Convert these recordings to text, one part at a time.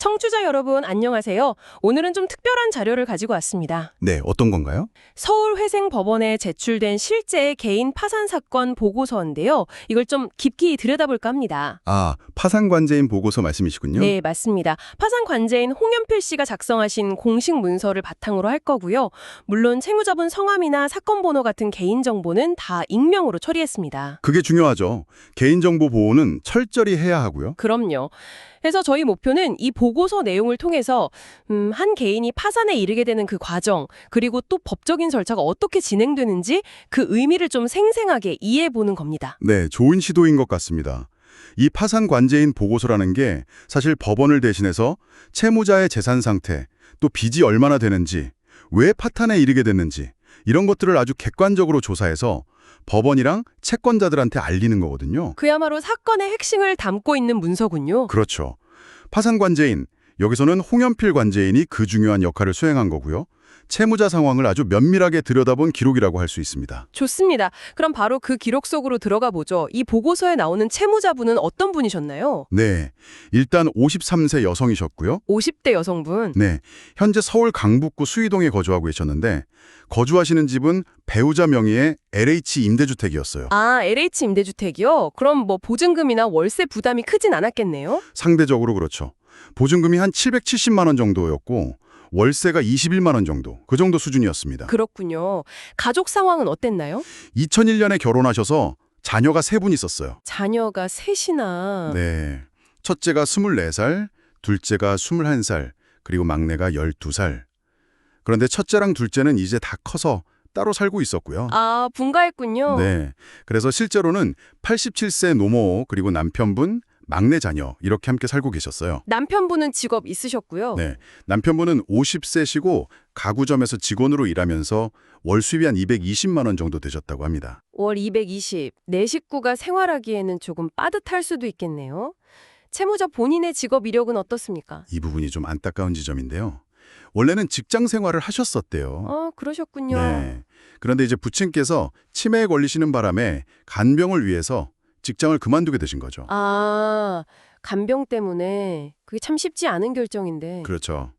청취자 여러분 안녕하세요. 오늘은 좀 특별한 자료를 가지고 왔습니다. 네, 어떤 건가요? 서울회생법원에 제출된 실제 개인 파산 사건 보고서인데요. 이걸 좀 깊이 들여다볼까 합니다. 아, 파산관제인 보고서 말씀이시군요. 네, 맞습니다. 파산 관제인 홍연필 씨가 작성하신 공식 문서를 바탕으로 할 거고요. 물론 채무자분 성함이나 사건 번호 같은 개인 정보는 다 익명으로 처리했습니다. 그게 중요하죠. 개인정보 보호는 철저히 해야 하고요. 그럼요. 그래서 저희 목표는 이 보고서 내용을 통해서 한 개인이 파산에 이르게 되는 그 과정, 그리고 또 법적인 절차가 어떻게 진행되는지 그 의미를 좀 생생하게 이해해보는 겁니다. 네, 좋은 시도인 것 같습니다. 이 파산관제인 보고서라는 게 사실 법원을 대신해서 채무자의 재산 상태, 또 빚이 얼마나 되는지, 왜 파탄에 이르게 됐는지 이런 것들을 아주 객관적으로 조사해서 법원이랑 채권자들한테 알리는 거거든요. 그야말로 사건의 핵심을 담고 있는 문서군요. 그렇죠. 파산관제인, 여기서는 홍연필 관제인이 그 중요한 역할을 수행한 거고요. 채무자 상황을 아주 면밀하게 들여다본 기록이라고 할 수 있습니다. 좋습니다. 그럼 바로 그 기록 속으로 들어가 보죠. 이 보고서에 나오는 채무자분은 어떤 분이셨나요? 네, 일단 53세 여성이셨고요. 50대 여성분. 네, 현재 서울 강북구 수이동에 거주하고 계셨는데 거주하시는 집은 배우자 명의의 LH 임대주택이었어요. 아, LH 임대주택이요? 그럼 뭐 보증금이나 월세 부담이 크진 않았겠네요? 상대적으로 그렇죠. 보증금이 한 770만 원 정도였고 월세가 21만 원 정도, 그 정도 수준이었습니다. 그렇군요. 가족 상황은 어땠나요? 2001년에 결혼하셔서 자녀가 3분 있었어요. 자녀가 셋이나. 네, 첫째가 24살, 둘째가 21살, 그리고 막내가 12살. 그런데 첫째랑 둘째는 이제 다 커서 따로 살고 있었고요. 아, 분가했군요. 네, 그래서 실제로는 87세 노모 그리고 남편분, 막내 자녀 이렇게 함께 살고 계셨어요. 남편분은 직업 있으셨고요. 네, 남편분은 50세시고 가구점에서 직원으로 일하면서 월 수입이 한 220만 원 정도 되셨다고 합니다. 월 220. 내 식구가 생활하기에는 조금 빠듯할 수도 있겠네요. 채무자 본인의 직업 이력은 어떻습니까? 이 부분이 좀 안타까운 지점인데요. 원래는 직장 생활을 하셨었대요. 그러셨군요. 네, 그런데 이제 부친께서 치매에 걸리시는 바람에 간병을 위해서 직장을 그만두게 되신 거죠. 아, 간병 때문에 그게 참 쉽지 않은 결정인데. 그렇죠.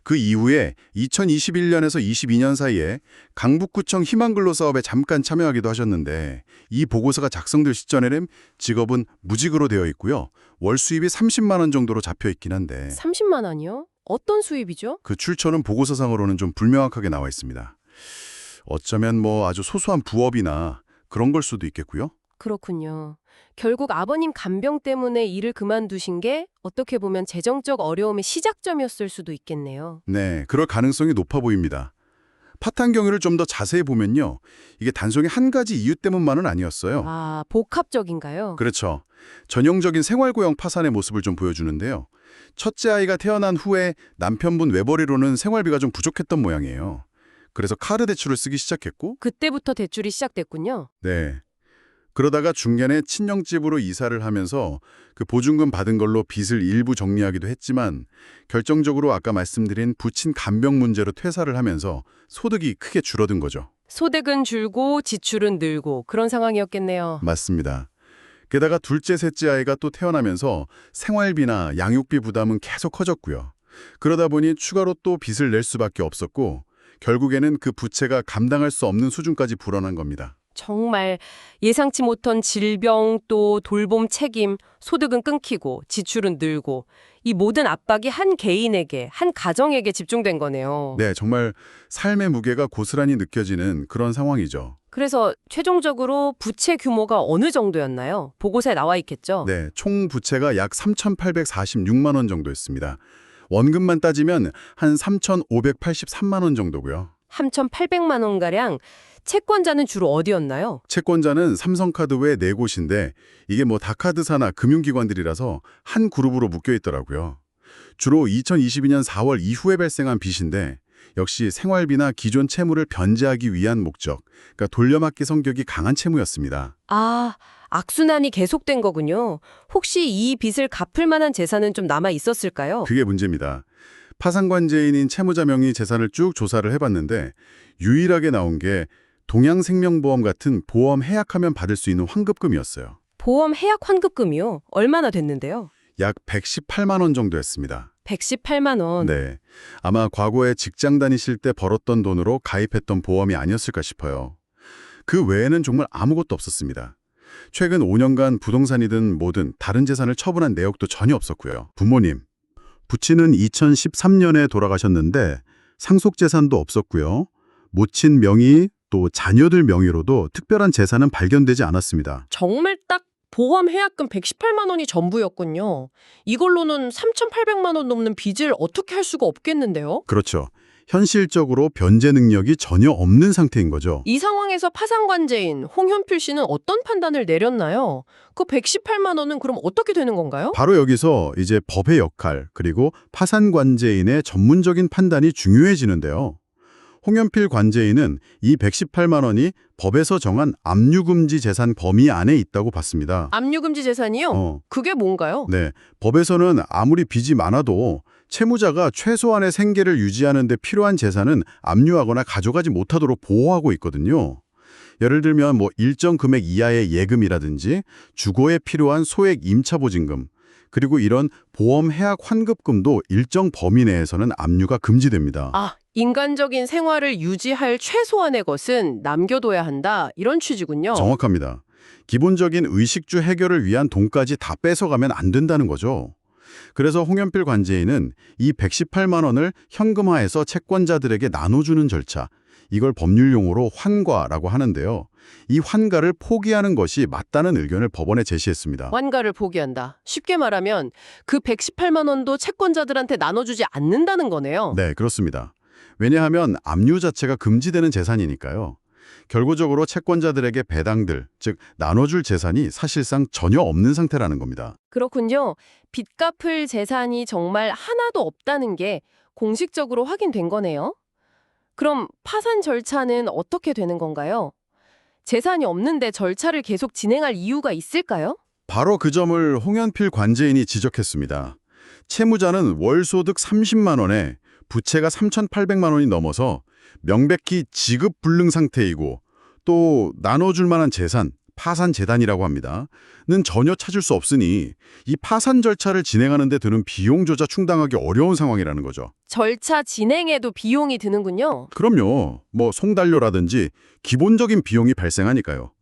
그 이후에 2021년에서 22년 사이에 강북구청 희망근로 사업에 잠깐 참여하기도 하셨는데 이 보고서가 작성될 시점에는 직업은 무직으로 되어 있고요. 월 수입이 30만 원 정도로 잡혀 있긴 한데 30만 원이요? 어떤 수입이죠? 그 출처는 보고서상으로는 좀 불명확하게 나와 있습니다. 어쩌면 뭐 아주 소소한 부업이나 그런 걸 수도 있겠고요. 그렇군요. 결국 아버님 간병 때문에 일을 그만두신 게 어떻게 보면 재정적 어려움의 시작점이었을 수도 있겠네요. 네, 그럴 가능성이 높아 보입니다. 파탄 경위를 좀 더 자세히 보면요. 이게 단순히 한 가지 이유 때문만은 아니었어요. 아, 복합적인가요? 그렇죠. 전형적인 생활고용 파산의 모습을 좀 보여주는데요. 첫째 아이가 태어난 후에 남편분 외벌이로는 생활비가 좀 부족했던 모양이에요. 그래서 카드 대출을 쓰기 시작했고, 그때부터 대출이 시작됐군요. 네. 그러다가 중년에 친정집으로 이사를 하면서 그 보증금 받은 걸로 빚을 일부 정리하기도 했지만 결정적으로 아까 말씀드린 부친 간병 문제로 퇴사를 하면서 소득이 크게 줄어든 거죠. 소득은 줄고 지출은 늘고 그런 상황이었겠네요. 맞습니다. 게다가 둘째, 셋째 아이가 또 태어나면서 생활비나 양육비 부담은 계속 커졌고요. 그러다 보니 추가로 또 빚을 낼 수밖에 없었고 결국에는 그 부채가 감당할 수 없는 수준까지 불어난 겁니다. 정말 예상치 못한 질병 또 돌봄 책임, 소득은 끊기고 지출은 늘고 이 모든 압박이 한 개인에게, 한 가정에게 집중된 거네요. 네, 정말 삶의 무게가 고스란히 느껴지는 그런 상황이죠. 그래서 최종적으로 부채 규모가 어느 정도였나요? 보고서에 나와 있겠죠? 네, 총 부채가 약 3,846만 원 정도였습니다. 원금만 따지면 한 3,583만 원 정도고요. 3,800만 원가량. 채권자는 주로 어디였나요? 채권자는 삼성카드 외 4곳인데 이게 뭐 다카드사나 금융기관들이라서 한 그룹으로 묶여 있더라고요. 주로 2022년 4월 이후에 발생한 빚인데 역시 생활비나 기존 채무를 변제하기 위한 목적, 그러니까 돌려막기 성격이 강한 채무였습니다. 아, 악순환이 계속된 거군요. 혹시 이 빚을 갚을 만한 재산은 좀 남아 있었을까요? 그게 문제입니다. 파산관제인인 채무자 명의 재산을 쭉 조사를 해봤는데 유일하게 나온 게 동양생명보험 같은 보험 해약하면 받을 수 있는 환급금이었어요. 보험 해약 환급금이요? 얼마나 됐는데요? 약 118만 원 정도였습니다. 118만 원. 네. 아마 과거에 직장 다니실 때 벌었던 돈으로 가입했던 보험이 아니었을까 싶어요. 그 외에는 정말 아무것도 없었습니다. 최근 5년간 부동산이든 뭐든 다른 재산을 처분한 내역도 전혀 없었고요. 부모님, 부친은 2013년에 돌아가셨는데 상속 재산도 없었고요. 모친 명의 또 자녀들 명의로도 특별한 재산은 발견되지 않았습니다. 정말 딱 보험 해약금 118만 원이 전부였군요. 이걸로는 3,800만 원 넘는 빚을 어떻게 할 수가 없겠는데요? 그렇죠. 현실적으로 변제 능력이 전혀 없는 상태인 거죠. 이 상황에서 파산관제인 홍현필 씨는 어떤 판단을 내렸나요? 그 118만 원은 그럼 어떻게 되는 건가요? 바로 여기서 이제 법의 역할 그리고 파산관제인의 전문적인 판단이 중요해지는데요. 홍현필 관제인은 이 118만 원이 법에서 정한 압류금지 재산 범위 안에 있다고 봤습니다. 압류금지 재산이요? 그게 뭔가요? 네, 법에서는 아무리 빚이 많아도 채무자가 최소한의 생계를 유지하는 데 필요한 재산은 압류하거나 가져가지 못하도록 보호하고 있거든요. 예를 들면 일정 금액 이하의 예금이라든지 주거에 필요한 소액 임차보증금, 그리고 이런 보험 해약 환급금도 일정 범위 내에서는 압류가 금지됩니다. 아, 인간적인 생활을 유지할 최소한의 것은 남겨둬야 한다. 이런 취지군요. 정확합니다. 기본적인 의식주 해결을 위한 돈까지 다 뺏어가면 안 된다는 거죠. 그래서 홍현필 관제인은 이 118만 원을 현금화해서 채권자들에게 나눠주는 절차, 이걸 법률 용어로 환가라고 하는데요. 이 환가를 포기하는 것이 맞다는 의견을 법원에 제시했습니다. 환가를 포기한다. 쉽게 말하면 그 118만 원도 채권자들한테 나눠주지 않는다는 거네요. 네, 그렇습니다. 왜냐하면 압류 자체가 금지되는 재산이니까요. 결과적으로 채권자들에게 배당들, 즉 나눠줄 재산이 사실상 전혀 없는 상태라는 겁니다. 그렇군요. 빚 갚을 재산이 정말 하나도 없다는 게 공식적으로 확인된 거네요. 그럼 파산 절차는 어떻게 되는 건가요? 재산이 없는데 절차를 계속 진행할 이유가 있을까요? 바로 그 점을 홍현필 관제인이 지적했습니다. 채무자는 월 소득 30만 원에 부채가 3,800만 원이 넘어서 명백히 지급 불능 상태이고 또 나눠줄 만한 재산, 파산 재단이라고 합니다. 는 전혀 찾을 수 없으니 이 파산 절차를 진행하는 데 드는 비용조차 충당하기 어려운 상황이라는 거죠. 절차 진행에도 비용이 드는군요. 그럼요. 송달료라든지 기본적인 비용이 발생하니까요.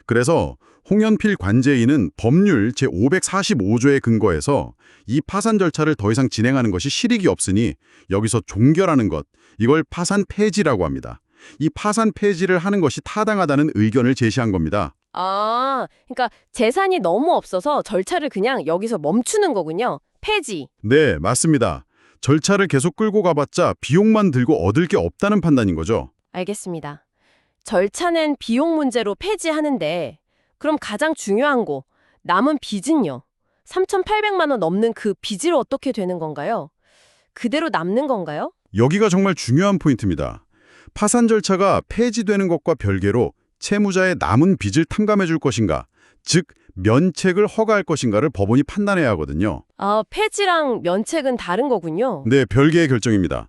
그래서 홍현필 관제인은 법률 제545조에 근거해서 이 파산 절차를 더 이상 진행하는 것이 실익이 없으니 여기서 종결하는 것, 이걸 파산 폐지라고 합니다. 이 파산 폐지를 하는 것이 타당하다는 의견을 제시한 겁니다. 아, 그러니까 재산이 너무 없어서 절차를 그냥 여기서 멈추는 거군요. 폐지. 네, 맞습니다. 절차를 계속 끌고 가봤자 비용만 들고 얻을 게 없다는 판단인 거죠. 알겠습니다. 절차는 비용 문제로 폐지하는데 그럼 가장 중요한 거, 남은 빚은요? 3,800만 원 넘는 그 빚을 어떻게 되는 건가요? 그대로 남는 건가요? 여기가 정말 중요한 포인트입니다. 파산 절차가 폐지되는 것과 별개로 채무자의 남은 빚을 탕감해 줄 것인가, 즉 면책을 허가할 것인가를 법원이 판단해야 하거든요. 아, 폐지랑 면책은 다른 거군요. 네, 별개의 결정입니다.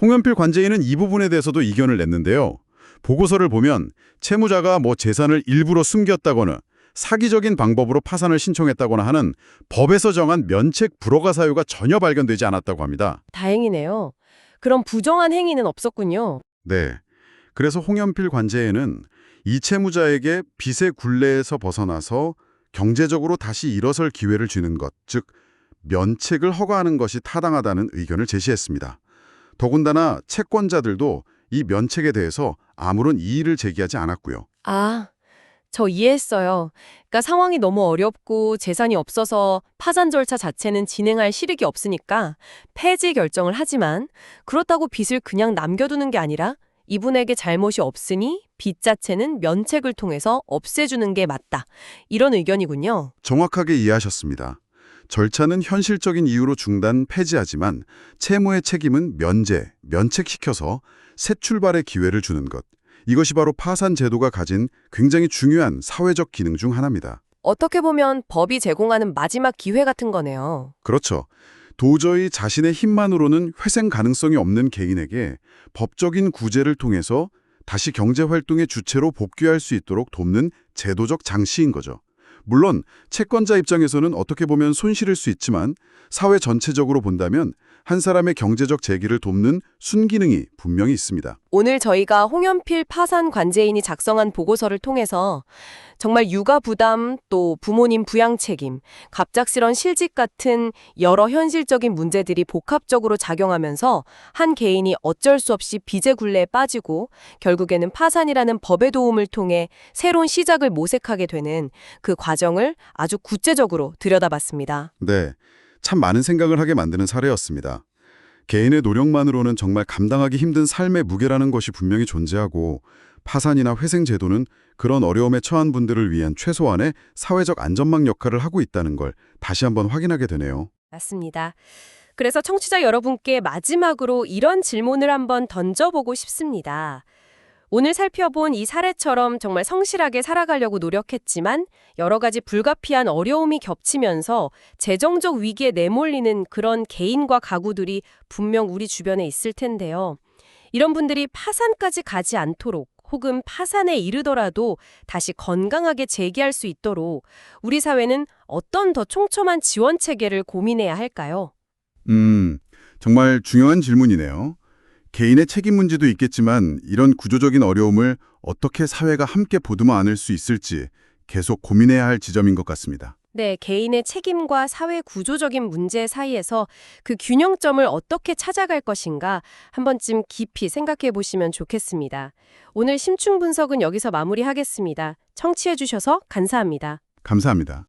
홍현필 관제인은 이 부분에 대해서도 이견을 냈는데요. 보고서를 보면 채무자가 재산을 일부러 숨겼다거나 사기적인 방법으로 파산을 신청했다거나 하는 법에서 정한 면책 불허가 사유가 전혀 발견되지 않았다고 합니다. 다행이네요. 그럼 부정한 행위는 없었군요. 네. 그래서 홍현필 관제인은 이 채무자에게 빚의 굴레에서 벗어나서 경제적으로 다시 일어설 기회를 주는 것, 즉 면책을 허가하는 것이 타당하다는 의견을 제시했습니다. 더군다나 채권자들도 이 면책에 대해서 아무런 이의를 제기하지 않았고요. 아, 저 이해했어요. 그러니까 상황이 너무 어렵고 재산이 없어서 파산 절차 자체는 진행할 실익이 없으니까 폐지 결정을 하지만 그렇다고 빚을 그냥 남겨두는 게 아니라 이분에게 잘못이 없으니 빚 자체는 면책을 통해서 없애주는 게 맞다. 이런 의견이군요. 정확하게 이해하셨습니다. 절차는 현실적인 이유로 중단, 폐지하지만 채무의 책임은 면책시켜서 새 출발의 기회를 주는 것. 이것이 바로 파산 제도가 가진 굉장히 중요한 사회적 기능 중 하나입니다. 어떻게 보면 법이 제공하는 마지막 기회 같은 거네요. 그렇죠. 도저히 자신의 힘만으로는 회생 가능성이 없는 개인에게 법적인 구제를 통해서 다시 경제활동의 주체로 복귀할 수 있도록 돕는 제도적 장치인 거죠. 물론 채권자 입장에서는 어떻게 보면 손실일 수 있지만 사회 전체적으로 본다면 한 사람의 경제적 재기를 돕는 순기능이 분명히 있습니다. 오늘 저희가 홍연필 파산 관제인이 작성한 보고서를 통해서 정말 육아 부담, 또 부모님 부양 책임, 갑작스런 실직 같은 여러 현실적인 문제들이 복합적으로 작용하면서 한 개인이 어쩔 수 없이 빚의 굴레에 빠지고 결국에는 파산이라는 법의 도움을 통해 새로운 시작을 모색하게 되는 그 과정을 아주 구체적으로 들여다봤습니다. 네, 참 많은 생각을 하게 만드는 사례였습니다. 개인의 노력만으로는 정말 감당하기 힘든 삶의 무게라는 것이 분명히 존재하고 파산이나 회생 제도는 그런 어려움에 처한 분들을 위한 최소한의 사회적 안전망 역할을 하고 있다는 걸 다시 한번 확인하게 되네요. 맞습니다. 그래서 청취자 여러분께 마지막으로 이런 질문을 한번 던져보고 싶습니다. 오늘 살펴본 이 사례처럼 정말 성실하게 살아가려고 노력했지만 여러 가지 불가피한 어려움이 겹치면서 재정적 위기에 내몰리는 그런 개인과 가구들이 분명 우리 주변에 있을 텐데요. 이런 분들이 파산까지 가지 않도록 혹은 파산에 이르더라도 다시 건강하게 재기할 수 있도록 우리 사회는 어떤 더 촘촘한 지원 체계를 고민해야 할까요? 정말 중요한 질문이네요. 개인의 책임 문제도 있겠지만 이런 구조적인 어려움을 어떻게 사회가 함께 보듬어 안을 수 있을지 계속 고민해야 할 지점인 것 같습니다. 네, 개인의 책임과 사회 구조적인 문제 사이에서 그 균형점을 어떻게 찾아갈 것인가 한 번쯤 깊이 생각해 보시면 좋겠습니다. 오늘 심층 분석은 여기서 마무리하겠습니다. 청취해 주셔서 감사합니다. 감사합니다.